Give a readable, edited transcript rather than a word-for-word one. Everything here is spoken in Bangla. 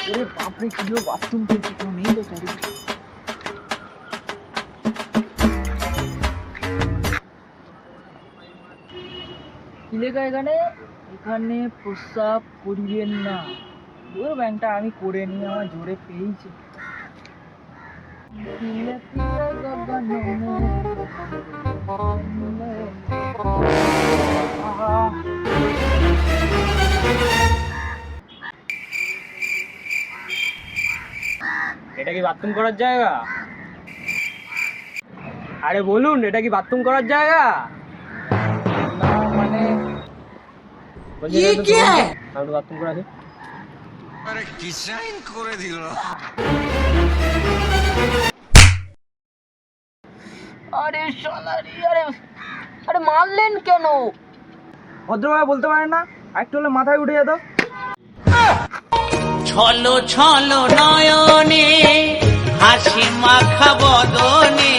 अरे बाप रे किलो बाथरूम করতে কেউ নেই তো চারিদিকে কি লেখা এখানে এখানে প্রস্রাব করিবেন না ওই ব্যাংকটা আমি করে নিয়ে আমার জোরে পেয়েছি তিলে তিলে গগনে আহা এটা কি বাথরুম করার জায়গা? আরে বলুন, এটা কি বাথরুম করার জায়গা? না মানে ये क्या है? আমরা বাথরুম করা আছে। আরে ডিজাইন করে দিল। আরে শালা রে আরে আরে মারলেন কেন ভদ্রভাবে বলতে পারেন না একটু হলে মাথায় উঠে যেত ছলো ছলো নয়নে হাসি মাখা বদনে